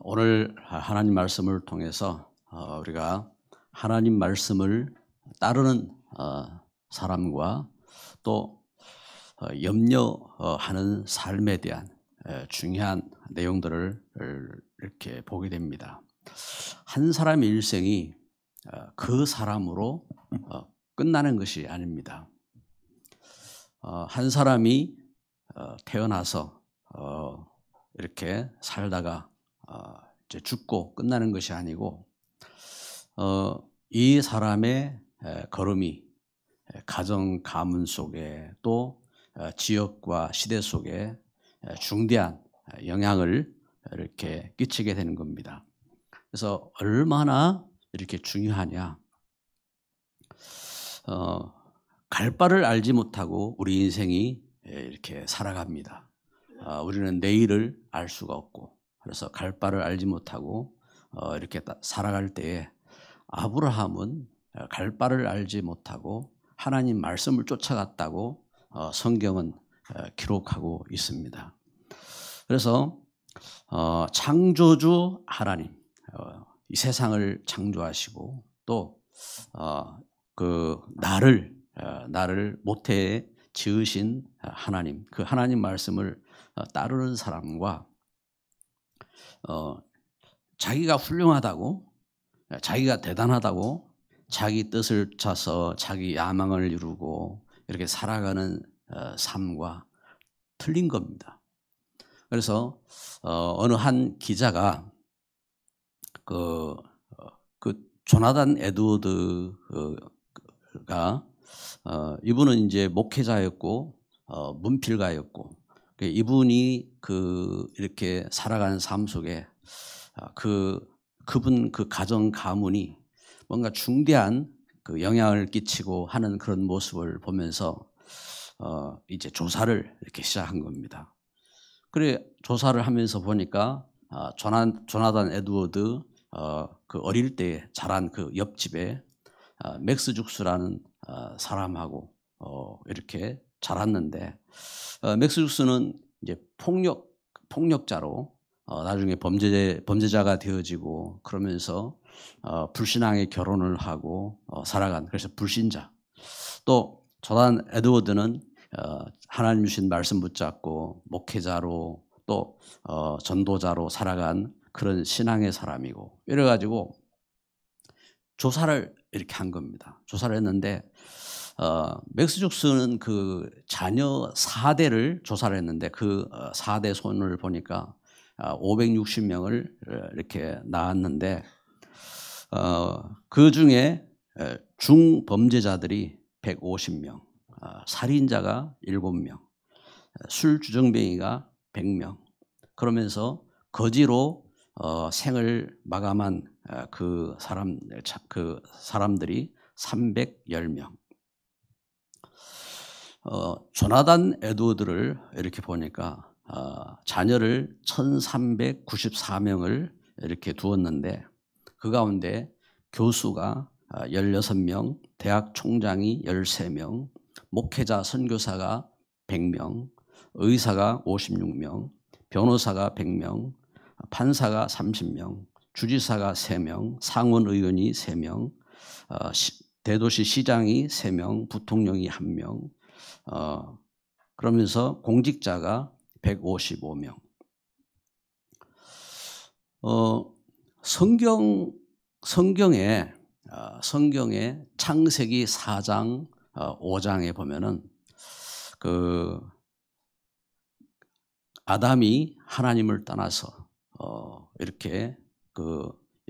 오늘 하나님 말씀을 통해서 우리가 하나님 말씀을 따르는 사람과 또 염려하는 삶에 대한 중요한 내용들을 이렇게 보게 됩니다. 한 사람의 일생이 그 사람으로 끝나는 것이 아닙니다. 한 사람이 태어나서 이렇게 살다가 이제 죽고 끝나는 것이 아니고 이 사람의 걸음이 가정 가문 속에 또 지역과 시대 속에 중대한 영향을 이렇게 끼치게 되는 겁니다. 그래서 얼마나 이렇게 중요하냐? 갈 바를 알지 못하고 우리 인생이 이렇게 살아갑니다. 우리는 내일을 알 수가 없고, 그래서 갈 바를 알지 못하고 이렇게 살아갈 때에 아브라함은 갈 바를 알지 못하고 하나님 말씀을 쫓아갔다고 성경은 기록하고 있습니다. 그래서 창조주 하나님, 이 세상을 창조하시고 또 그 나를 모태에 지으신 하나님, 그 하나님 말씀을 따르는 사람과 자기가 훌륭하다고, 자기가 대단하다고 자기 뜻을 짜서 자기 야망을 이루고 이렇게 살아가는 삶과 틀린 겁니다. 그래서 어느 한 기자가 그 조나단 에드워드가 이분은 이제 목회자였고 문필가였고, 이분이 이렇게 살아가는 삶 속에 그분 그 가정 가문이 뭔가 중대한 그 영향을 끼치고 하는 그런 모습을 보면서 이제 조사를 이렇게 시작한 겁니다. 그래 조사를 하면서 보니까 조나단 에드워드 그 어릴 때 자란 그 옆집에 맥스 죽스라는 사람하고 이렇게 자랐는데, 맥스 죽스는 이제 폭력자로 나중에 범죄자가 되어지고 그러면서 불신앙의 결혼을 하고 살아간, 그래서 불신자. 또 조나단 에드워드는 하나님 주신 말씀 붙잡고 목회자로 또 전도자로 살아간 그런 신앙의 사람이고, 이래가지고 조사를 이렇게 한 겁니다. 조사를 했는데 맥스 죽스는 그 자녀 4대를 조사를 했는데 그 4대 손을 보니까 560명을 이렇게 낳았는데 그 중에 중범죄자들이 150명, 살인자가 7명, 술주정뱅이가 100명, 그러면서 거지로 생을 마감한 그 사람들이 310명. 조나단 에드워드를 이렇게 보니까 자녀를 1394명을 이렇게 두었는데 그 가운데 교수가 16명, 대학 총장이 13명, 목회자 선교사가 100명, 의사가 56명, 변호사가 100명, 판사가 30명, 주지사가 3명, 상원 의원이 3명, 대도시 시장이 3명, 부통령이 1명, 그러면서 공직자가 155명. 성경에 창세기 4장 5장에 보면은 그 아담이 하나님을 떠나서 이렇게 그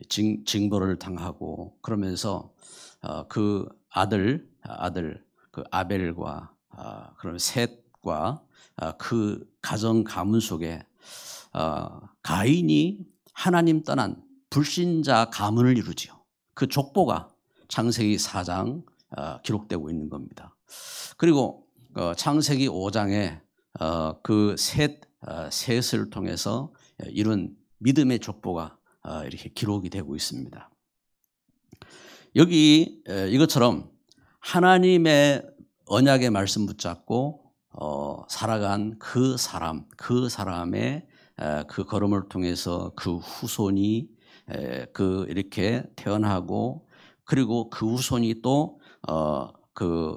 징벌을 당하고 그러면서 그 아들 그 아벨과 그런 셋과 그 가정 가문 속에 가인이 하나님 떠난 불신자 가문을 이루지요. 그 족보가 창세기 4장 기록되고 있는 겁니다. 그리고 창세기 5장에 그 셋을 통해서 이룬 믿음의 족보가 이렇게 기록이 되고 있습니다. 여기 이것처럼 하나님의 언약의 말씀 붙잡고 살아간 그 사람의 그 걸음을 통해서 그 후손이 이렇게 태어나고 그리고 그 후손이 또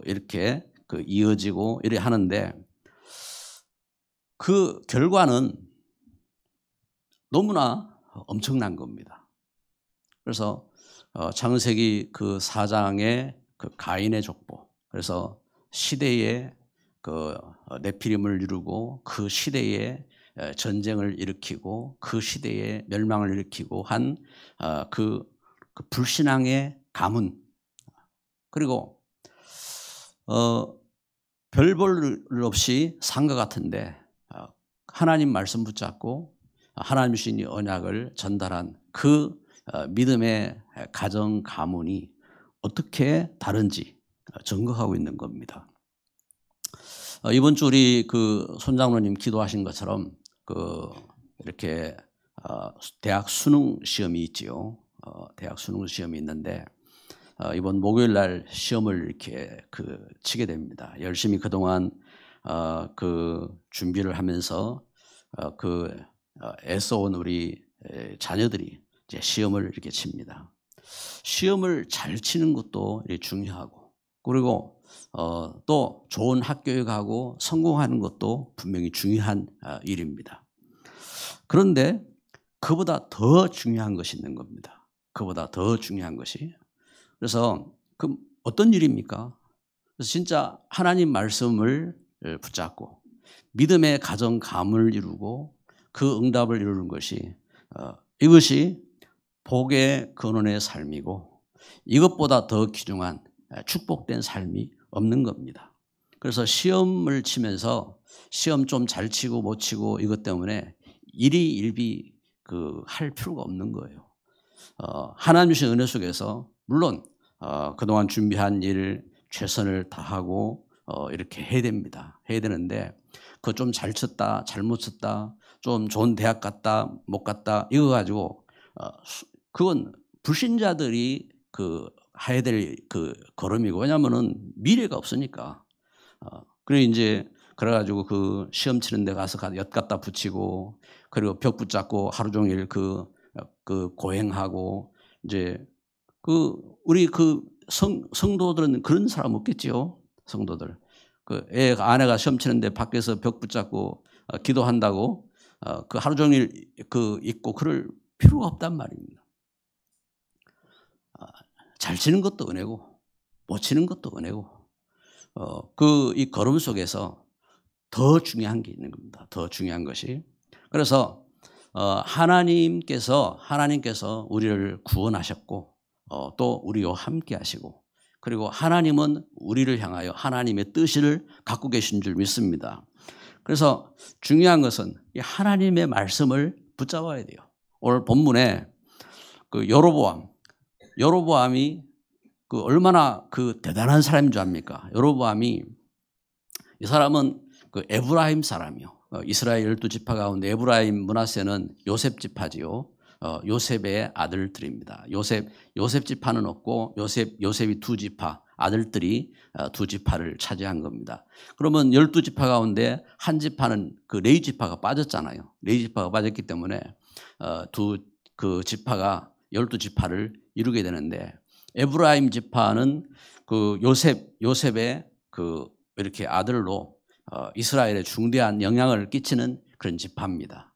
이렇게 이어지고 이래 하는데 그 결과는 너무나 엄청난 겁니다. 그래서 창세기 그 4장의 그 가인의 족보, 그래서 시대에 네피림을 이루고 그 시대에 전쟁을 일으키고 그 시대에 멸망을 일으키고 한 그 불신앙의 가문, 그리고 별 볼 일 없이 산 것 같은데 하나님 말씀 붙잡고 하나님 주신 이 언약을 전달한 그 믿음의 가정 가문이 어떻게 다른지 증거하고 있는 겁니다. 이번 주 우리 손장로님 기도하신 것처럼 이렇게 대학 수능 시험이 있지요. 대학 수능 시험이 있는데 이번 목요일 날 시험을 이렇게 치게 됩니다. 열심히 그동안 준비를 하면서 애써온 우리 자녀들이 이제 시험을 이렇게 칩니다. 시험을 잘 치는 것도 중요하고, 그리고 또 좋은 학교에 가고 성공하는 것도 분명히 중요한 일입니다. 그런데 그보다 더 중요한 것이 있는 겁니다. 그보다 더 중요한 것이. 그래서 어떤 일입니까? 그래서 진짜 하나님 말씀을 붙잡고 믿음의 가정 가문을 이루고 그 응답을 이루는 것이 이것이 복의 근원의 삶이고 이것보다 더 귀중한 축복된 삶이 없는 겁니다. 그래서 시험을 치면서 시험 좀 잘 치고 못 치고 이것 때문에 일희일비 할 필요가 없는 거예요. 하나님 주신 은혜 속에서 물론 그동안 준비한 일 최선을 다하고 이렇게 해야 됩니다. 해야 되는데 그거 좀 잘 쳤다 잘못 쳤다 좀 좋은 대학 갔다 못 갔다 이거 가지고 그건 불신자들이 해야 될 걸음이고, 왜냐하면은 미래가 없으니까. 그래 이제 그래가지고 시험 치는 데 가서 엿 갖다 붙이고 그리고 벽 붙잡고 하루 종일 고행하고 이제 우리 성도들은 그런 사람 없겠지요. 성도들 아내가 시험 치는데 밖에서 벽 붙잡고 기도한다고 하루 종일 있고 그럴 필요가 없단 말입니다. 잘 치는 것도 은혜고 못 치는 것도 은혜고 이 걸음 속에서 더 중요한 게 있는 겁니다. 더 중요한 것이. 그래서 하나님께서 우리를 구원하셨고 또 우리와 함께 하시고, 그리고 하나님은 우리를 향하여 하나님의 뜻을 갖고 계신 줄 믿습니다. 그래서 중요한 것은 이 하나님의 말씀을 붙잡아야 돼요. 오늘 본문에 여로보암이 얼마나 대단한 사람인 줄 압니까? 여로보암이, 이 사람은 에브라임 사람이요. 이스라엘 12지파 가운데 에브라임 므낫세는 요셉 지파지요. 요셉의 아들들입니다. 요셉 지파는 없고 요셉이 2지파 아들들이 2지파를 차지한 겁니다. 그러면 12지파 가운데 한 지파는 레위 지파가 빠졌잖아요. 레위 지파가 빠졌기 때문에 지파가 12지파를 이루게 되는데, 에브라임 지파는 요셉의 이렇게 아들로 이스라엘에 중대한 영향을 끼치는 그런 지파입니다.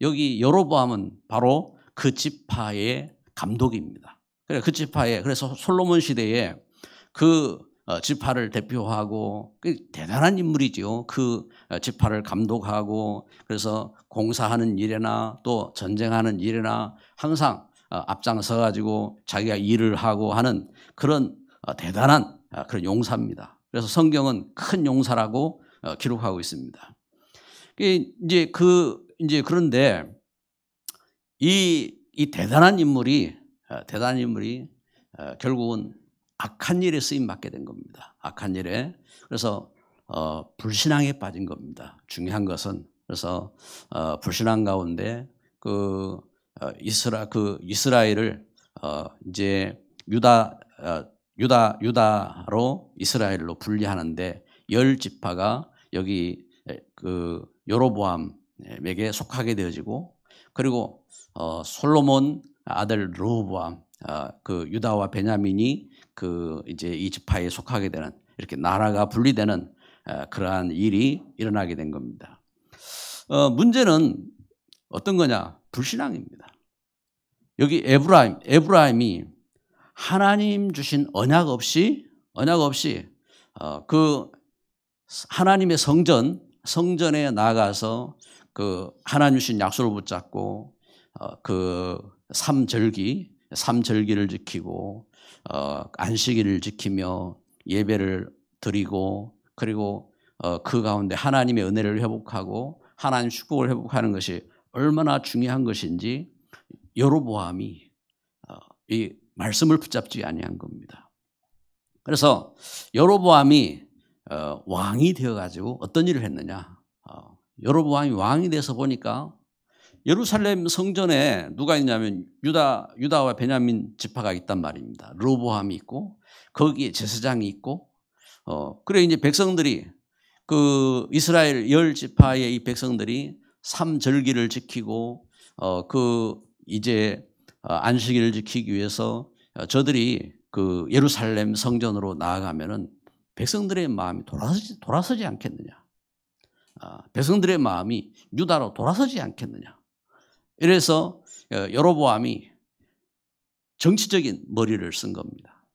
여기 여로보암은 바로 그 지파의 감독입니다. 그래서 솔로몬 시대에 지파를 대표하고 대단한 인물이죠. 지파를 감독하고 그래서 공사하는 일이나 또 전쟁하는 일이나 항상 앞장서 가지고 자기가 일을 하고 하는 그런 대단한 그런 용사입니다. 그래서 성경은 큰 용사라고 기록하고 있습니다. 그런데 이 대단한 인물이 결국은 악한 일에 쓰임 받게 된 겁니다. 악한 일에. 그래서 불신앙에 빠진 겁니다. 중요한 것은. 그래서 불신앙 가운데 이스라엘을 이제 유다로 이스라엘로 분리하는데 10지파가 여기 여로보암 사람에게 속하게 되어지고, 그리고 솔로몬 아들 르호보암, 그 유다와 베냐민이 그 이제 이 지파에 속하게 되는, 이렇게 나라가 분리되는 그러한 일이 일어나게 된 겁니다. 문제는 어떤 거냐? 불신앙입니다. 여기 에브라임이 하나님 주신 언약 없이 그 하나님의 성전에 나아가서 그 하나님 주신 약속을 붙잡고 그 삼절기를 지키고 안식일을 지키며 예배를 드리고, 그리고 그 가운데 하나님의 은혜를 회복하고 하나님 축복을 회복하는 것이 얼마나 중요한 것인지 여로보암이 이 말씀을 붙잡지 아니한 겁니다. 그래서 여로보암이 왕이 되어가지고 어떤 일을 했느냐? 여로보암이 왕이 돼서 보니까 예루살렘 성전에 누가 있냐면 유다와 베냐민 지파가 있단 말입니다. 르호보암이 있고 거기에 제사장이 있고, 그래 이제 백성들이 그 이스라엘 10지파의 이 백성들이 삼절기를 지키고 그 이제 안식일을 지키기 위해서 저들이 그 예루살렘 성전으로 나아가면은 백성들의 마음이 돌아서지 않겠느냐? 백성들의 마음이 유다로 돌아서지 않겠느냐? 이래서 여로보암이 정치적인 머리를 쓴 겁니다.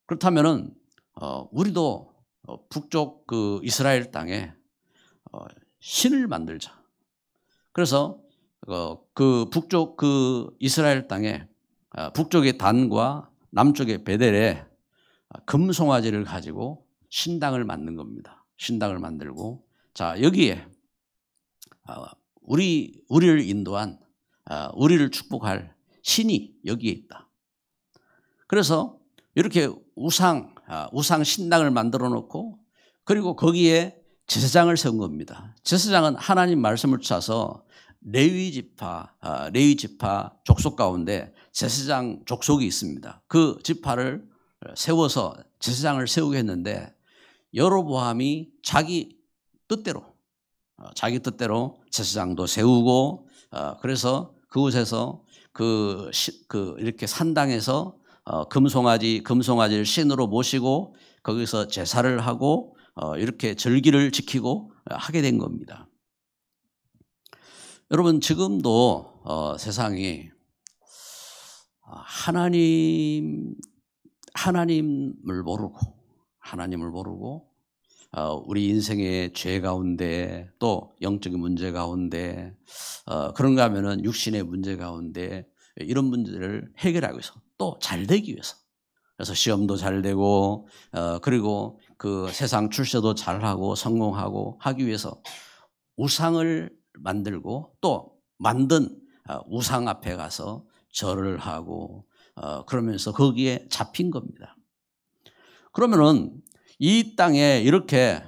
그렇다면은 우리도 북쪽 그 이스라엘 땅에 신을 만들자. 그래서 그 북쪽 그 이스라엘 땅에 북쪽의 단과 남쪽의 베델에 금송아지를 가지고 신당을 만든 겁니다. 신당을 만들고, 자 여기에 우리를 인도한 우리를 축복할 신이 여기에 있다. 그래서 이렇게 우상 신당을 만들어 놓고, 그리고 거기에 제사장을 세운 겁니다. 제사장은 하나님 말씀을 찾아서 레위 지파 족속 가운데 제사장 족속이 있습니다. 그 지파를 세워서 제사장을 세우게 했는데, 여로보암이 자기 뜻대로 제사장도 세우고, 그래서 그곳에서 이렇게 산당에서 금송아지를 신으로 모시고 거기서 제사를 하고 이렇게 절기를 지키고 하게 된 겁니다. 여러분, 지금도 세상이 하나님을 모르고 우리 인생의 죄 가운데, 또 영적인 문제 가운데, 그런가 하면은 육신의 문제 가운데 이런 문제를 해결하기 위해서, 또 잘 되기 위해서, 그래서 시험도 잘 되고 그리고 그 세상 출세도 잘하고 성공하고 하기 위해서 우상을 만들고, 또 만든 우상 앞에 가서 절을 하고 그러면서 거기에 잡힌 겁니다. 그러면은 이 땅에 이렇게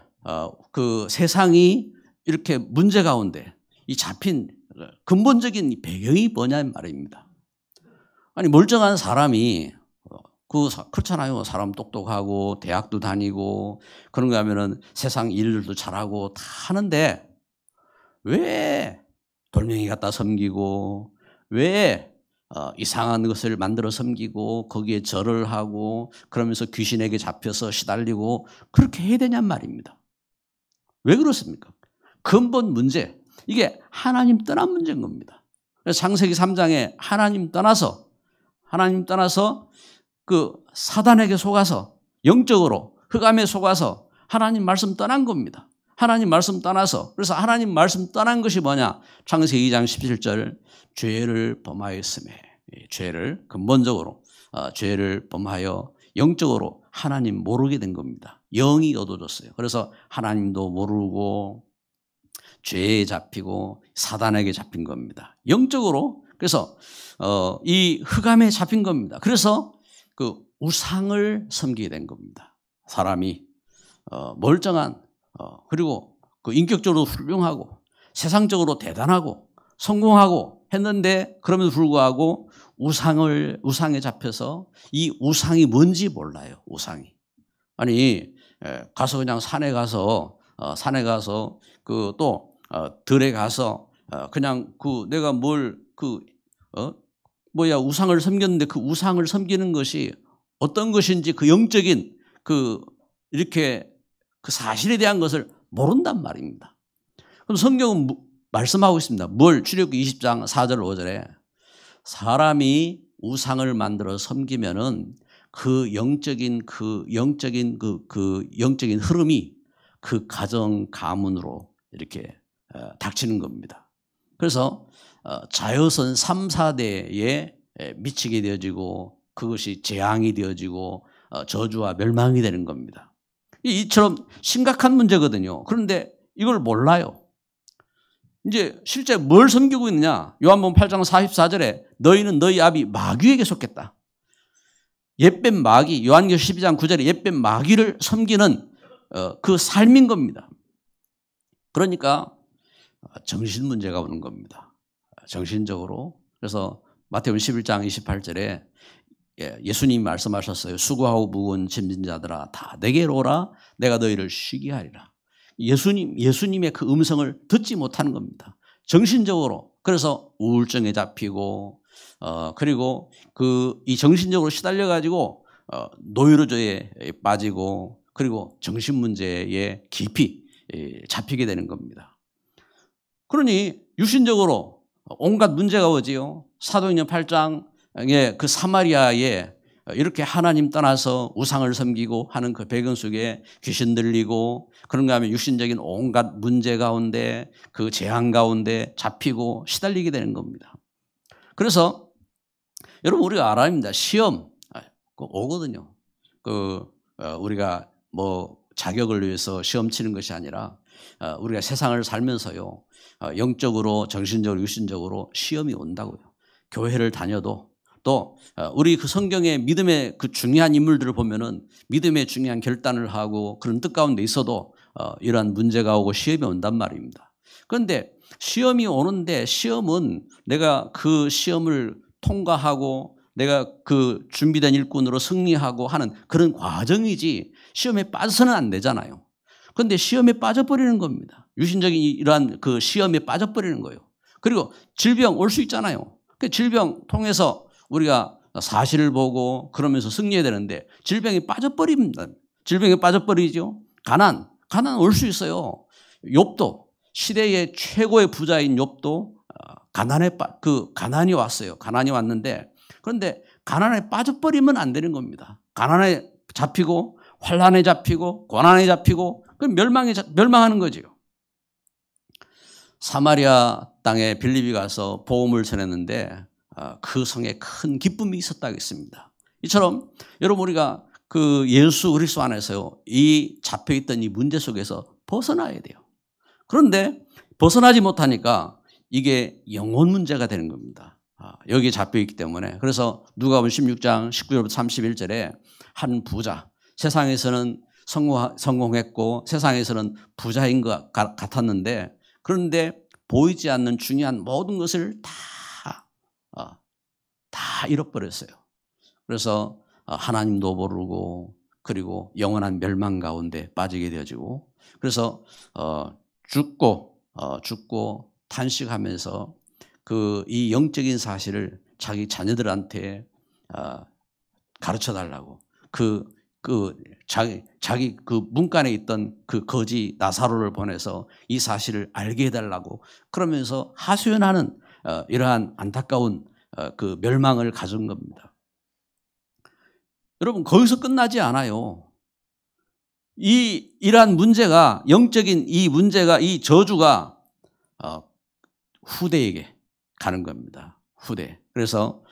그 세상이 이렇게 문제 가운데 이 잡힌 근본적인 배경이 뭐냐 말입니다. 아니, 멀쩡한 사람이 그렇잖아요. 사람 똑똑하고 대학도 다니고 그런가 하면은 세상 일들도 잘하고 다 하는데, 왜 돌멩이 갖다 섬기고, 왜 이상한 것을 만들어 섬기고 거기에 절을 하고 그러면서 귀신에게 잡혀서 시달리고 그렇게 해야 되냔 말입니다. 왜 그렇습니까? 근본 문제, 이게 하나님 떠난 문제인 겁니다. 그래서 창세기 3장에 하나님 떠나서 그 사단에게 속아서, 영적으로 흑암에 속아서 하나님 말씀 떠난 겁니다. 하나님 말씀 떠나서. 그래서 하나님 말씀 떠난 것이 뭐냐? 창세기 2장 17절, 죄를 범하였음에, 죄를 근본적으로 죄를 범하여 영적으로 하나님 모르게 된 겁니다. 영이 어두워졌어요. 그래서 하나님도 모르고 죄에 잡히고 사단에게 잡힌 겁니다. 영적으로. 그래서 이 흑암에 잡힌 겁니다. 그래서 그 우상을 섬기게 된 겁니다. 사람이 멀쩡한 그리고 그 인격적으로 훌륭하고 세상적으로 대단하고 성공하고 했는데, 그럼에도 불구하고 우상에 잡혀서 이 우상이 뭔지 몰라요. 우상이. 아니, 가서 그냥 산에 가서 그 또 들에 가서 그냥 내가 우상을 섬겼는데 그 우상을 섬기는 것이 어떤 것인지 그 영적인 이렇게 그 사실에 대한 것을 모른단 말입니다. 그럼 성경은 말씀하고 있습니다. 출애굽기 20장 4절 5절에 사람이 우상을 만들어 섬기면은 그 영적인 흐름이 그 가정 가문으로 이렇게 닥치는 겁니다. 그래서 자여선 3, 4대에 미치게 되어지고 그것이 재앙이 되어지고 저주와 멸망이 되는 겁니다. 이처럼 심각한 문제거든요. 그런데 이걸 몰라요. 이제 실제 뭘 섬기고 있느냐? 요한복음 8장 44절에 너희는 너희 아비 마귀에게 속했다. 옛뱀 마귀, 요한계시록 12장 9절에 옛뱀 마귀를 섬기는 그 삶인 겁니다. 그러니까 정신 문제가 오는 겁니다. 정신적으로. 그래서 마태복음 11장 28절에 예수님이 말씀하셨어요. 수고하고 무거운 짐진 자들아 다 내게로 오라 내가 너희를 쉬게 하리라. 예수님의 그 음성을 듣지 못하는 겁니다. 정신적으로. 그래서 우울증에 잡히고 그리고 이 정신적으로 시달려 가지고 노이로제에 빠지고 그리고 정신 문제에 깊이 잡히게 되는 겁니다. 그러니 육신적으로 온갖 문제가 오지요. 사도행전 8장에 그 사마리아에 이렇게 하나님 떠나서 우상을 섬기고 하는 그 배경 속에 귀신 들리고 그런가 하면 육신적인 온갖 문제 가운데 그 재앙 가운데 잡히고 시달리게 되는 겁니다. 그래서 여러분 우리가 알아야 합니다. 시험 오거든요. 우리가 자격을 위해서 시험 치는 것이 아니라 우리가 세상을 살면서요. 영적으로 정신적으로 육신적으로 시험이 온다고요. 교회를 다녀도 또 우리 그 성경의 믿음의 그 중요한 인물들을 보면은 믿음의 중요한 결단을 하고 그런 뜻 가운데 있어도 이러한 문제가 오고 시험이 온단 말입니다. 그런데 시험이 오는데 시험은 내가 그 시험을 통과하고 내가 그 준비된 일꾼으로 승리하고 하는 그런 과정이지 시험에 빠져서는 안 되잖아요. 그런데 시험에 빠져버리는 겁니다. 유신적인 이러한 그 시험에 빠져버리는 거예요. 그리고 질병 올 수 있잖아요. 그 질병 통해서 우리가 사실을 보고 그러면서 승리해야 되는데 질병에 빠져버립니다. 질병에 빠져버리죠. 가난 올 수 있어요. 욥도 시대의 최고의 부자인 욥도 가난이 왔어요. 가난이 왔는데 그런데 가난에 빠져버리면 안 되는 겁니다. 가난에 잡히고 환난에 잡히고 고난에 잡히고 그럼 멸망하는 거지요. 사마리아 땅에 빌립이 가서 복음을 전했는데 그 성에 큰 기쁨이 있었다고 했습니다. 이처럼 여러분 우리가 그 예수 그리스도 안에서요. 이 잡혀있던 이 문제 속에서 벗어나야 돼요. 그런데 벗어나지 못하니까 이게 영혼 문제가 되는 겁니다. 여기에 잡혀있기 때문에. 그래서 누가복음 16장 19절부터 31절에 한 부자, 세상에서는 성공했고 세상에서는 부자인 것 같았는데 그런데 보이지 않는 중요한 모든 것을 다 잃어버렸어요. 그래서 하나님도 모르고 그리고 영원한 멸망 가운데 빠지게 되어지고 그래서 죽고 탄식하면서 이 영적인 사실을 자기 자녀들한테 가르쳐 달라고 자기 그 문간에 있던 그 거지 나사로를 보내서 이 사실을 알게 해달라고 그러면서 하소연하는 이러한 안타까운 그 멸망을 가져온 겁니다. 여러분 거기서 끝나지 않아요. 이러한 문제가 영적인 이 문제가 이 저주가 후대에게 가는 겁니다. 후대. 그래서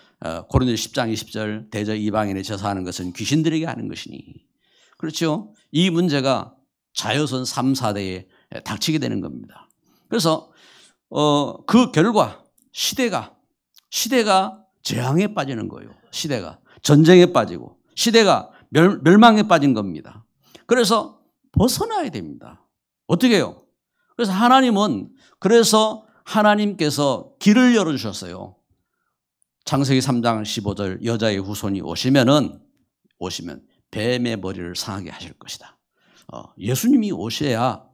고린도서 10장 20절 대저 이방인의 제사하는 것은 귀신들에게 하는 것이니 그렇죠. 이 문제가 자여선 3, 4대에 닥치게 되는 겁니다. 그래서 그 결과 시대가 재앙에 빠지는 거예요. 시대가 전쟁에 빠지고 시대가 멸망에 빠진 겁니다. 그래서 벗어나야 됩니다. 어떻게 해요? 그래서 하나님께서 길을 열어주셨어요. 창세기 3장 15절 여자의 후손이 오시면 뱀의 머리를 상하게 하실 것이다. 예수님이 오셔야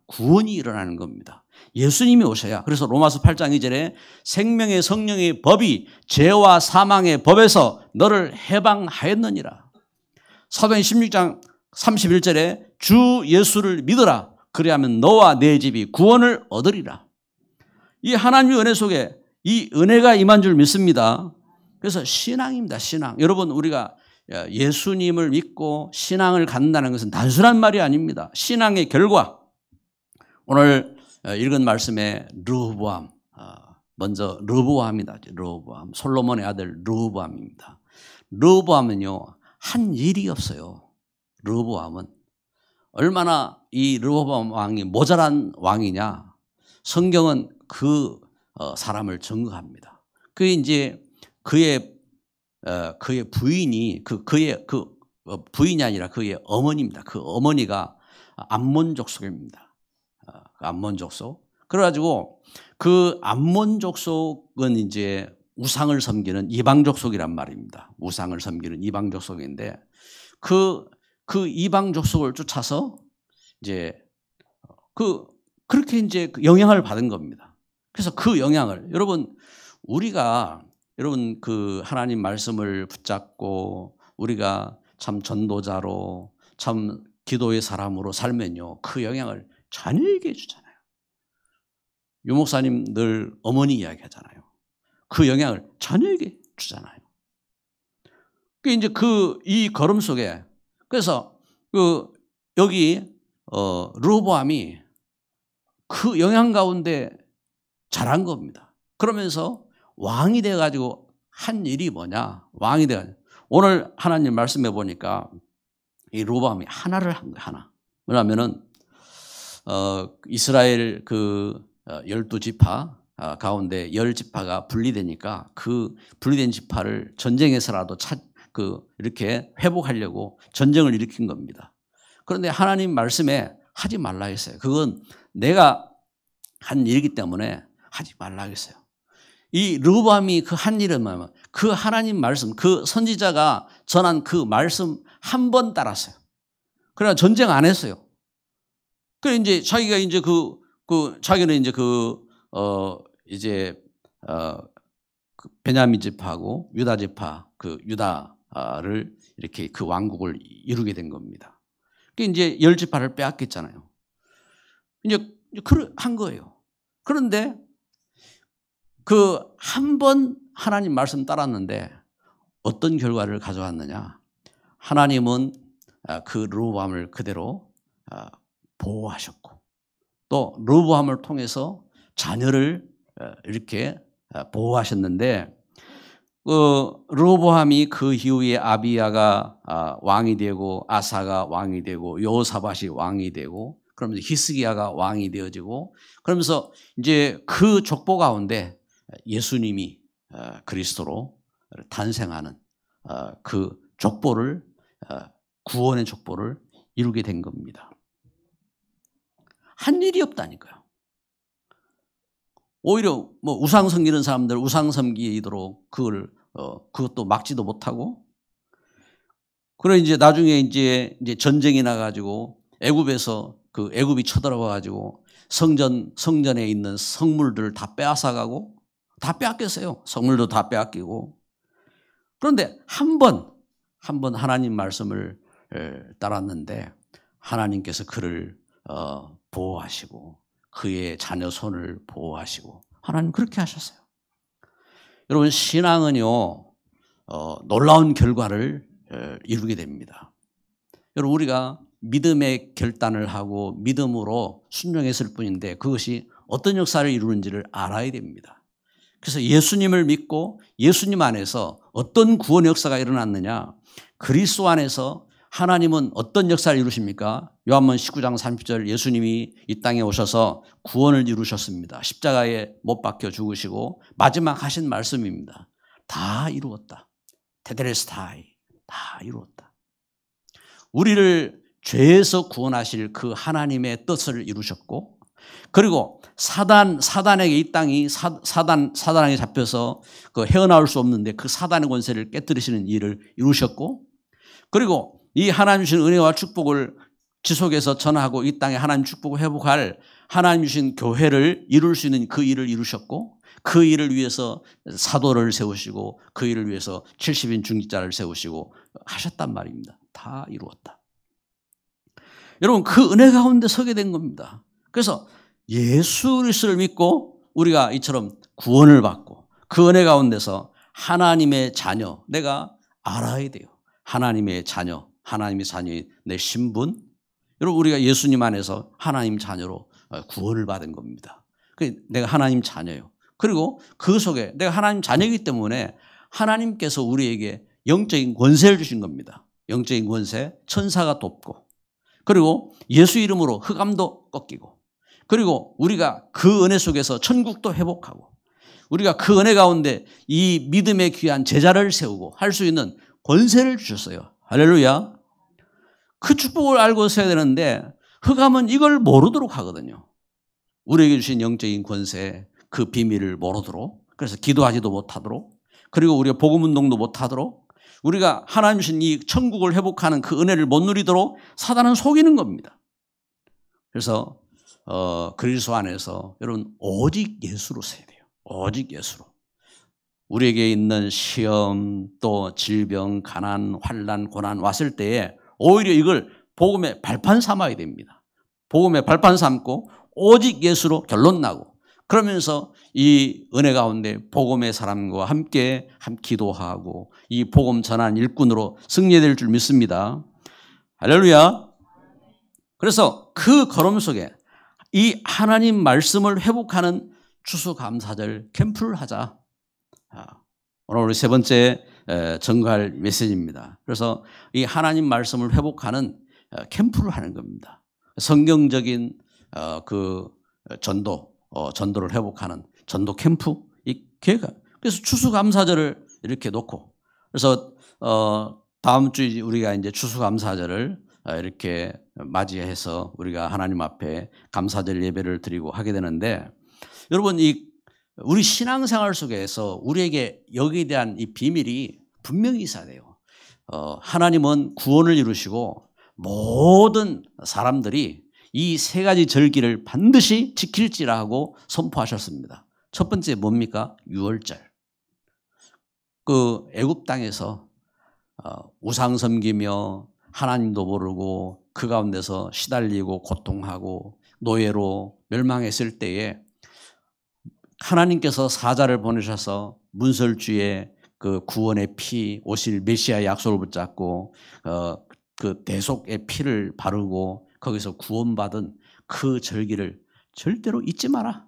구원이 일어나는 겁니다. 예수님이 오셔야. 그래서 로마서 8장 2절에 생명의 성령의 법이 죄와 사망의 법에서 너를 해방하였느니라. 사도행 16장 31절에 주 예수를 믿어라. 그리하면 너와 내 집이 구원을 얻으리라. 이 하나님의 은혜 속에 이 은혜가 임한 줄 믿습니다. 그래서 신앙입니다. 신앙. 여러분, 우리가 예수님을 믿고 신앙을 갖는다는 것은 단순한 말이 아닙니다. 신앙의 결과. 오늘 읽은 말씀에 르호보암, 먼저 르호보암이다. 르호보암, 솔로몬의 아들 르호보암입니다. 르호보암은요, 한 일이 없어요. 르호보암은 얼마나 이 르호보암 왕이 모자란 왕이냐. 성경은 그 사람을 증거합니다. 그게 이제 그의 부인이 그의 부인이 아니라 그의 어머니입니다. 그 어머니가 암몬 족속입니다. 암몬 족속. 그래가지고 그 암몬 족속은 이제 우상을 섬기는 이방 족속이란 말입니다. 우상을 섬기는 이방 족속인데 그 이방 족속을 쫓아서 이제 그렇게 이제 영향을 받은 겁니다. 그래서 그 영향을 여러분 그 하나님 말씀을 붙잡고 우리가 참 전도자로 참 기도의 사람으로 살면요, 그 영향을 자녀에게 주잖아요. 유 목사님 늘 어머니 이야기하잖아요. 그 영향을 자녀에게 주잖아요. 그 이제 이 걸음 속에 그래서 여기 르호보암이 그 영향 가운데 자란 겁니다. 그러면서 왕이 돼가지고 한 일이 뭐냐? 왕이 돼가지고 오늘 하나님 말씀해 보니까 이 르호보암이 하나를 한 거예요. 하나. 뭐냐면은 이스라엘 12지파 가운데 10지파가 분리되니까 그 분리된 지파를 전쟁에서라도 이렇게 회복하려고 전쟁을 일으킨 겁니다. 그런데 하나님 말씀에 하지 말라 했어요. 그건 내가 한 일이기 때문에 하지 말라 했어요. 이 르호보암이 그 한 일은 뭐냐면 그 하나님 말씀, 그 선지자가 전한 그 말씀 한 번 따랐어요. 그러나 전쟁 안 했어요. 그래 이제 자기가 이제 자기는 이제 베냐민 지파하고 유다 지파 유다를 이렇게 그 왕국을 이루게 된 겁니다. 그 이제 10지파를 빼앗겼잖아요. 이제 한 거예요. 그런데 한 번 하나님 말씀 따랐는데 어떤 결과를 가져왔느냐? 하나님은 그 르호보암을 그대로 보호하셨고 또 르호보암을 통해서 자녀를 이렇게 보호하셨는데 르호보암이 그 이후에 아비야가 왕이 되고 아사가 왕이 되고 여호사밧이 왕이 되고 그러면서 히스기야가 왕이 되어지고 그러면서 이제 그 족보 가운데 예수님이 그리스도로 탄생하는 그 족보를 구원의 족보를 이루게 된 겁니다. 한 일이 없다니까요. 오히려 뭐 우상 섬기는 사람들 우상 섬기도록 그것도 막지도 못하고 그래 이제 나중에 이제 전쟁이 나가지고 애굽에서 애굽이 쳐들어와 가지고 성전에 있는 성물들을 다 빼앗아가고 다 빼앗겼어요. 성물도 다 빼앗기고 그런데 한 번 하나님 말씀을 따랐는데 하나님께서 그를 보호하시고 그의 자녀 손을 보호하시고 하나님 그렇게 하셨어요. 여러분 신앙은요 놀라운 결과를 이루게 됩니다. 여러분 우리가 믿음의 결단을 하고 믿음으로 순종했을 뿐인데 그것이 어떤 역사를 이루는지를 알아야 됩니다. 그래서 예수님을 믿고 예수님 안에서 어떤 구원 역사가 일어났느냐? 그리스도 안에서 하나님은 어떤 역사를 이루십니까? 요한복음 19장 30절 예수님이 이 땅에 오셔서 구원을 이루셨습니다. 십자가에 못 박혀 죽으시고 마지막 하신 말씀입니다. 다 이루었다. 테텔레스타이 다 이루었다. 우리를 죄에서 구원하실 그 하나님의 뜻을 이루셨고 그리고 사단에게 이 땅이 사단에게 잡혀서 헤어나올 수 없는데 그 사단의 권세를 깨뜨리시는 일을 이루셨고 그리고 이 하나님 주신 은혜와 축복을 지속해서 전하고 이 땅에 하나님 축복을 회복할 하나님 주신 교회를 이룰 수 있는 그 일을 이루셨고 그 일을 위해서 사도를 세우시고 그 일을 위해서 70인 중직자를 세우시고 하셨단 말입니다. 다 이루었다. 여러분 그 은혜 가운데 서게 된 겁니다. 그래서 예수 그리스도를 믿고 우리가 이처럼 구원을 받고 그 은혜 가운데서 하나님의 자녀 내가 알아야 돼요. 하나님의 자녀, 하나님의 자녀의 내 신분. 여러분 우리가 예수님 안에서 하나님 자녀로 구원을 받은 겁니다. 내가 하나님 자녀예요. 그리고 그 속에 내가 하나님 자녀이기 때문에 하나님께서 우리에게 영적인 권세를 주신 겁니다. 영적인 권세, 천사가 돕고 그리고 예수 이름으로 흑암도 꺾이고 그리고 우리가 그 은혜 속에서 천국도 회복하고 우리가 그 은혜 가운데 이 믿음의 귀한 제자를 세우고 할 수 있는 권세를 주셨어요. 할렐루야. 그 축복을 알고 있어야 되는데 흑암은 이걸 모르도록 하거든요. 우리에게 주신 영적인 권세 그 비밀을 모르도록 그래서 기도하지도 못하도록 그리고 우리가 복음운동도 못하도록 우리가 하나님 주신 이 천국을 회복하는 그 은혜를 못 누리도록 사단은 속이는 겁니다. 그래서 그리스도 안에서 여러분 오직 예수로 서야 돼요. 오직 예수로. 우리에게 있는 시험 또 질병, 가난, 환난, 고난 왔을 때에 오히려 이걸 복음의 발판 삼아야 됩니다. 복음의 발판 삼고 오직 예수로 결론 나고 그러면서 이 은혜 가운데 복음의 사람과 함께 기도하고 이 복음 전한 일꾼으로 승리될 줄 믿습니다. 할렐루야. 그래서 그 걸음 속에 이 하나님 말씀을 회복하는 추수감사절 캠프를 하자. 오늘 우리 세 번째 전갈 메시지입니다. 그래서 이 하나님 말씀을 회복하는 캠프를 하는 겁니다. 성경적인 그 전도를 회복하는 전도 캠프 이 계획. 그래서 추수감사절을 이렇게 놓고 그래서 다음 주에 우리가 이제 추수감사절을 이렇게 맞이해서 우리가 하나님 앞에 감사절 예배를 드리고 하게 되는데 여러분 우리 신앙생활 속에서 우리에게 여기에 대한 이 비밀이 분명히 있어야 돼요. 하나님은 구원을 이루시고 모든 사람들이 이 세 가지 절기를 반드시 지킬지라 하고 선포하셨습니다. 첫 번째 뭡니까? 유월절. 그 애굽 땅에서 우상 섬기며 하나님도 모르고 그 가운데서 시달리고 고통하고 노예로 멸망했을 때에 하나님께서 사자를 보내셔서 문설주에 그 구원의 피 오실 메시아의 약속을 붙잡고 그 대속의 피를 바르고 거기서 구원받은 그 절기를 절대로 잊지 마라.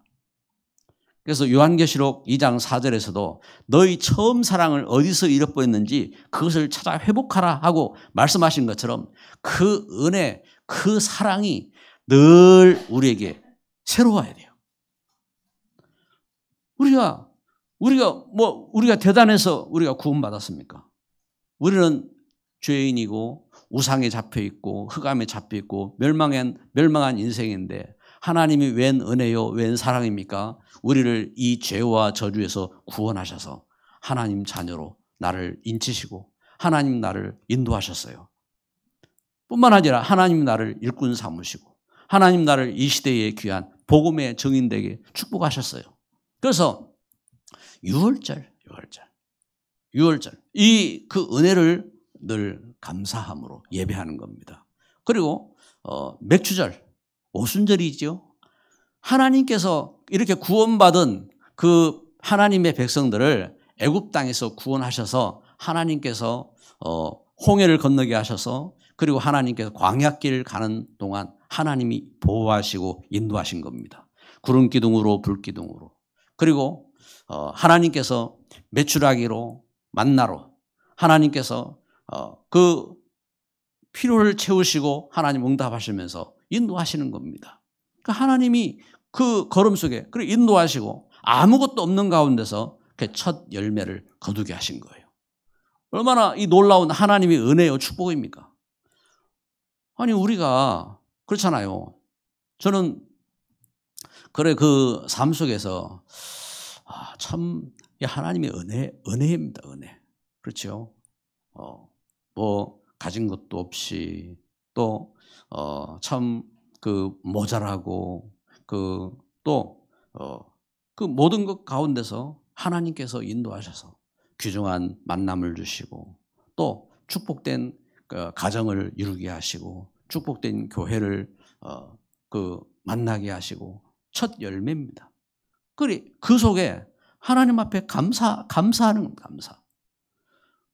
그래서 요한계시록 2장 4절에서도 너희 처음 사랑을 어디서 잃어버렸는지 그것을 찾아 회복하라 하고 말씀하신 것처럼 그 은혜, 그 사랑이 늘 우리에게 새로워야 돼요. 우리가 대단해서 우리가 구원받았습니까? 우리는 죄인이고 우상에 잡혀 있고 흑암에 잡혀 있고 멸망한 인생인데 하나님이 웬 은혜요, 웬 사랑입니까? 우리를 이 죄와 저주에서 구원하셔서 하나님 자녀로 나를 인치시고 하나님 나를 인도하셨어요. 뿐만 아니라 하나님 나를 일꾼 삼으시고 하나님 나를 이 시대의 귀한 복음의 증인되게 축복하셨어요. 그래서 유월절 이 그 은혜를 늘 감사함으로 예배하는 겁니다. 그리고 맥주절, 오순절이죠. 하나님께서 이렇게 구원받은 그 하나님의 백성들을 애굽 땅에서 구원하셔서 하나님께서 홍해를 건너게 하셔서 그리고 하나님께서 광야길을 가는 동안 하나님이 보호하시고 인도하신 겁니다. 구름 기둥으로 불 기둥으로. 그리고 하나님께서 메추라기로 만나로 하나님께서 그 필요를 채우시고 하나님 응답하시면서 인도하시는 겁니다. 그러니까 하나님이 그 걸음 속에 그리고 인도하시고 아무것도 없는 가운데서 첫 열매를 거두게 하신 거예요. 얼마나 이 놀라운 하나님의 은혜요 축복입니까? 아니 우리가 그렇잖아요. 저는 그래 그 삶 속에서 참 하나님의 은혜입니다. 은혜. 그렇죠? 뭐 가진 것도 없이 또 참 그 모자라고 또 그 모든 것 가운데서 하나님께서 인도하셔서 귀중한 만남을 주시고 또 축복된 가정을 이루게 하시고 축복된 교회를 만나게 하시고 첫 열매입니다. 그 속에 하나님 앞에 감사하는 겁니다. 감사.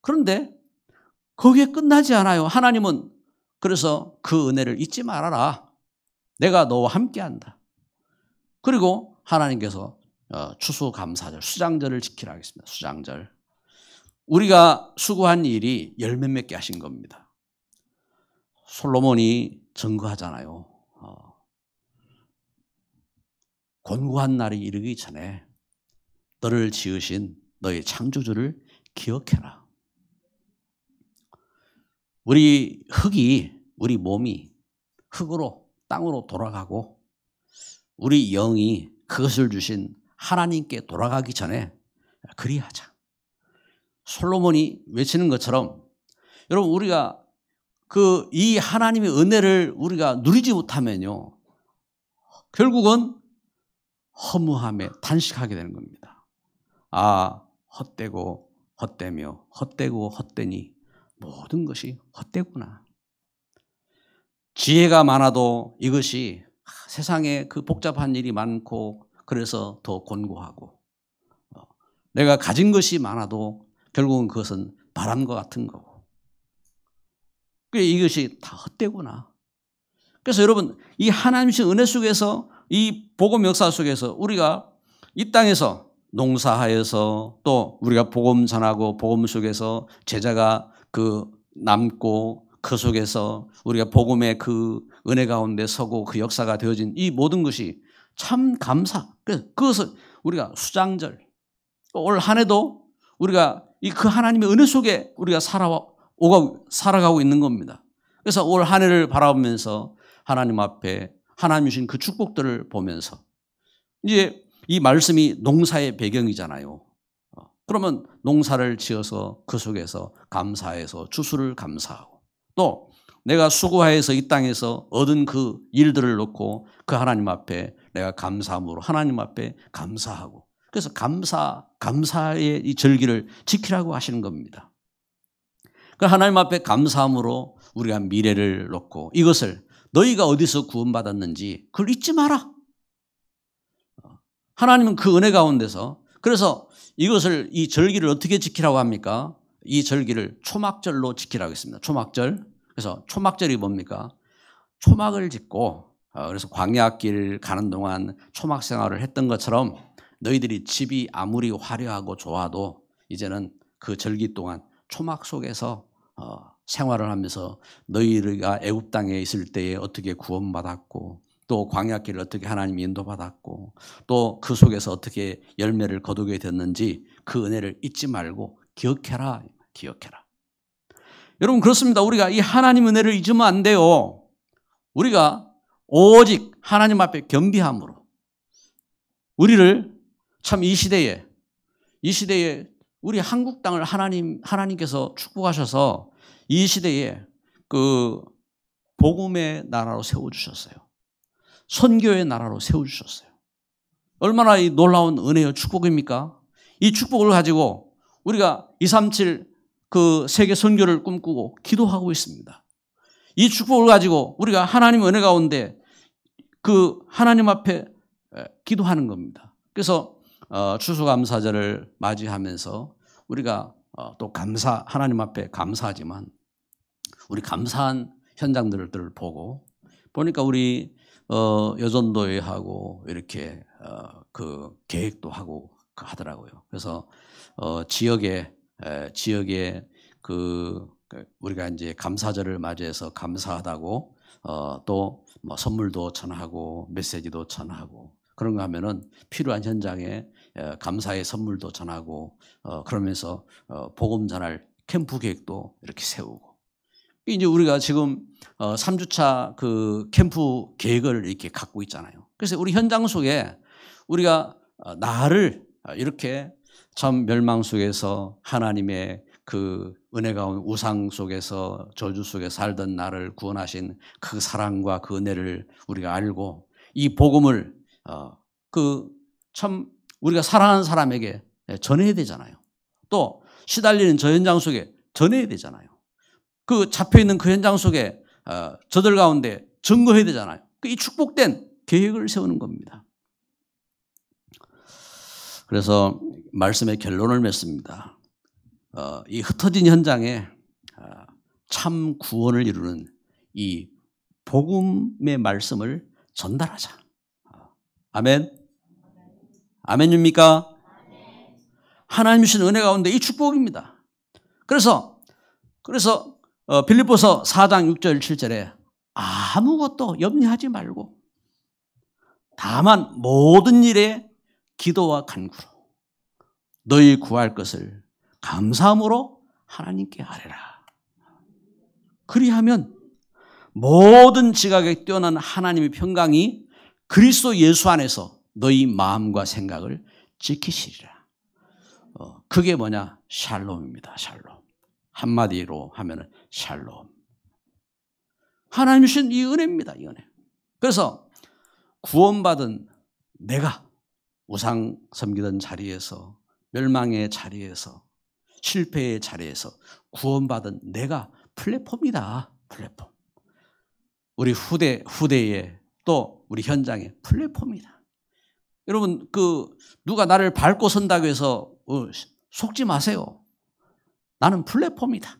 그런데 거기에 끝나지 않아요. 하나님은 그래서 그 은혜를 잊지 말아라. 내가 너와 함께한다. 그리고 하나님께서 추수감사절, 수장절을 지키라 하겠습니다. 수장절. 우리가 수고한 일이 열매 맺게 하신 겁니다. 솔로몬이 증거하잖아요. 곤고한 날이 이르기 전에 너를 지으신 너의 창조주를 기억해라. 우리 우리 몸이 흙으로 땅으로 돌아가고 우리 영이 그것을 주신 하나님께 돌아가기 전에 그리하자. 솔로몬이 외치는 것처럼 여러분 우리가 이 하나님의 은혜를 우리가 누리지 못하면요 결국은 허무함에 탄식하게 되는 겁니다. 헛되고 헛되며 헛되고 헛되니 모든 것이 헛되구나. 지혜가 많아도 이것이 세상에 그 복잡한 일이 많고 그래서 더 곤고하고 내가 가진 것이 많아도 결국은 그것은 바람과 같은 거고 이것이 다 헛되구나. 그래서 여러분 이 하나님의 은혜 속에서 이 복음 역사 속에서 우리가 이 땅에서 농사하여서 또 우리가 복음 전하고 복음 속에서 제자가 남고 그 속에서 우리가 복음의 그 은혜 가운데 서고 그 역사가 되어진 이 모든 것이 참 감사. 그래서 그것을 우리가 수장절 올 한 해도 우리가 그 하나님의 은혜 속에 우리가 살아가고 있는 겁니다. 그래서 올 한 해를 바라보면서 하나님 앞에 하나님 주신 그 축복들을 보면서 이제 이 말씀이 농사의 배경이잖아요. 그러면 농사를 지어서 그 속에서 감사해서 추수를 감사하고 또 내가 수고하여서 이 땅에서 얻은 그 일들을 놓고 그 하나님 앞에 내가 감사함으로 하나님 앞에 감사하고 그래서 감사의 이 절기를 지키라고 하시는 겁니다. 그 하나님 앞에 감사함으로 우리가 미래를 놓고 이것을 너희가 어디서 구원받았는지 그걸 잊지 마라. 하나님은 그 은혜 가운데서 그래서 이 절기를 어떻게 지키라고 합니까? 이 절기를 초막절로 지키라고 했습니다. 초막절. 그래서 초막절이 뭡니까? 초막을 짓고 그래서 광야길 가는 동안 초막 생활을 했던 것처럼 너희들이 집이 아무리 화려하고 좋아도 이제는 그 절기 동안 초막 속에서 생활을 하면서 너희가 애굽 땅에 있을 때에 어떻게 구원받았고 또 광야길을 어떻게 하나님이 인도받았고 또 그 속에서 어떻게 열매를 거두게 됐는지 그 은혜를 잊지 말고 기억해라. 기억해라. 여러분 그렇습니다. 우리가 이 하나님 은혜를 잊으면 안 돼요. 우리가 오직 하나님 앞에 겸비함으로 우리를 참 이 시대에 우리 한국 땅을 하나님께서 축복하셔서 이 시대에 그 복음의 나라로 세워주셨어요. 선교의 나라로 세워주셨어요. 얼마나 이 놀라운 은혜요 축복입니까? 이 축복을 가지고 우리가 237 그 세계 선교를 꿈꾸고 기도하고 있습니다. 이 축복을 가지고 우리가 하나님의 은혜 가운데 그 하나님 앞에 기도하는 겁니다. 그래서 추수감사절을 맞이하면서 우리가 또 하나님 앞에 감사하지만 우리 감사한 현장들을 보니까 우리 여전도회하고 이렇게 그 계획도 하고 하더라고요. 그래서 지역에 우리가 이제 감사절을 맞이해서 감사하다고 또 뭐 선물도 전하고 메시지도 전하고 그런 거 하면은 필요한 현장에 감사의 선물도 전하고 그러면서 복음 전할 캠프 계획도 이렇게 세우고 이제 우리가 지금 3주차 그 캠프 계획을 이렇게 갖고 있잖아요. 그래서 우리 현장 속에 우리가 나를 이렇게 참 멸망 속에서 하나님의 그 은혜 가운 우상 속에서 저주 속에 살던 나를 구원하신 그 사랑과 그 은혜를 우리가 알고 이 복음을 참 우리가 사랑하는 사람에게 전해야 되잖아요. 또 시달리는 저 현장 속에 전해야 되잖아요. 그 잡혀있는 그 현장 속에 저들 가운데 증거해야 되잖아요. 이 축복된 계획을 세우는 겁니다. 그래서 말씀의 결론을 맺습니다. 이 흩어진 현장에 참 구원을 이루는 이 복음의 말씀을 전달하자. 아멘. 아멘입니까? 하나님 주신 은혜 가운데 이 축복입니다. 그래서 빌립보서 4장 6절 7절에 아무것도 염려하지 말고 다만 모든 일에 기도와 간구로 너희 구할 것을 감사함으로 하나님께 아뢰라. 그리하면 모든 지각에 뛰어난 하나님의 평강이 그리스도 예수 안에서 너희 마음과 생각을 지키시리라. 그게 뭐냐? 샬롬입니다. 샬롬. 한마디로 하면은 샬롬. 하나님 주신 이 은혜입니다. 이 은혜. 그래서 구원받은 내가 우상 섬기던 자리에서, 멸망의 자리에서, 실패의 자리에서 구원받은 내가 플랫폼이다. 플랫폼. 우리 후대에 또 우리 현장의 플랫폼이다. 여러분, 누가 나를 밟고 선다고 해서 속지 마세요. 나는 플랫폼이다.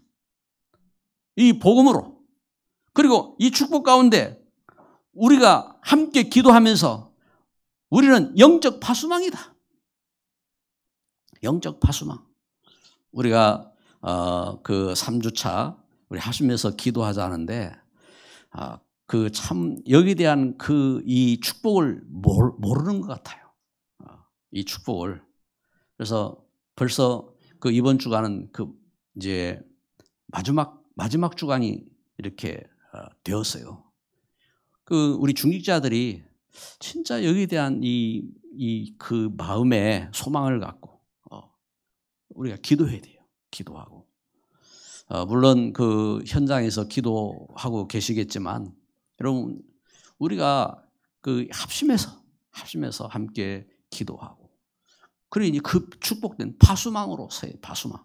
이 복음으로. 그리고 이 축복 가운데 우리가 함께 기도하면서 우리는 영적 파수망이다. 영적 파수망. 우리가 그 3주차 우리 하시면서 기도하자 하는데 그 참 여기에 대한 이 축복을 모르는 것 같아요. 이 축복을. 그래서 벌써 그 이번 주간은 이제 마지막 주간이 이렇게 되었어요. 우리 중직자들이 진짜 여기에 대한 그 마음에 소망을 갖고 우리가 기도해야 돼요. 기도하고. 물론 그 현장에서 기도하고 계시겠지만 여러분 우리가 합심해서 함께 기도하고 그러니 그 축복된 파수망으로서의 파수망.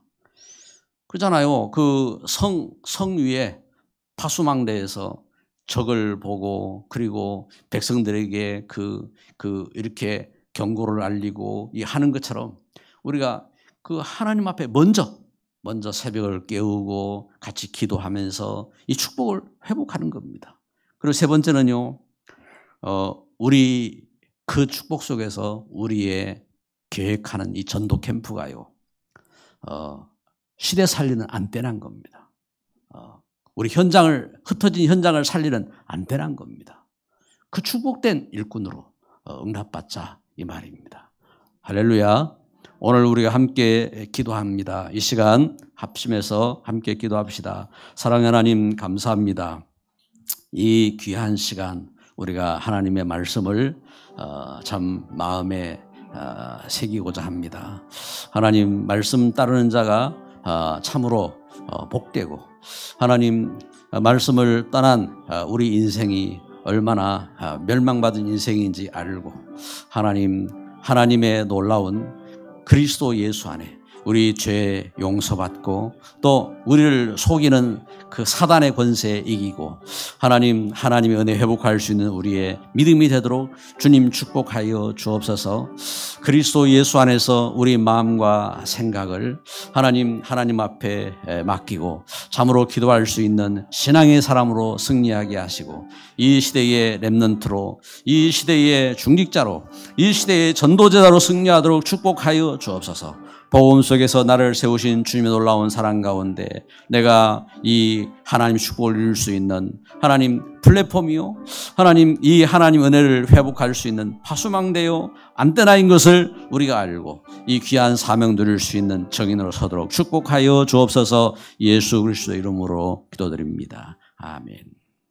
그러잖아요. 그 성 위에 파수망대에서 적을 보고 그리고 백성들에게 이렇게 경고를 알리고 하는 것처럼 우리가 그 하나님 앞에 먼저 새벽을 깨우고 같이 기도하면서 이 축복을 회복하는 겁니다. 그리고 세 번째는요, 우리 그 축복 속에서 우리의 계획하는 이 전도 캠프가요, 시대 살리는 안테나인 겁니다. 우리 흩어진 현장을 살리는 안테나인 겁니다. 그 축복된 일꾼으로 응답받자 이 말입니다. 할렐루야. 오늘 우리가 함께 기도합니다. 이 시간 합심해서 함께 기도합시다. 사랑하는 하나님 감사합니다. 이 귀한 시간 우리가 하나님의 말씀을 참 마음에 새기고자 합니다. 하나님 말씀 따르는 자가 참으로 복되고 하나님 말씀을 떠난 우리 인생이 얼마나 멸망받은 인생인지 알고 하나님의 놀라운 그리스도 예수 안에 우리 죄 용서받고 또 우리를 속이는 그 사단의 권세에 이기고 하나님의 은혜 회복할 수 있는 우리의 믿음이 되도록 주님 축복하여 주옵소서. 그리스도 예수 안에서 우리 마음과 생각을 하나님 앞에 맡기고 참으로 기도할 수 있는 신앙의 사람으로 승리하게 하시고 이 시대의 렘넌트로 이 시대의 중직자로 이 시대의 전도제자로 승리하도록 축복하여 주옵소서. 복음 속에서 나를 세우신 주님의 놀라운 사랑 가운데 내가 이 하나님 축복을 이룰 수 있는 하나님 플랫폼이요 이 하나님 은혜를 회복할 수 있는 파수망대요 안테나인 것을 우리가 알고 이 귀한 사명 누릴 수 있는 정인으로 서도록 축복하여 주옵소서. 예수 그리스도 이름으로 기도드립니다. 아멘.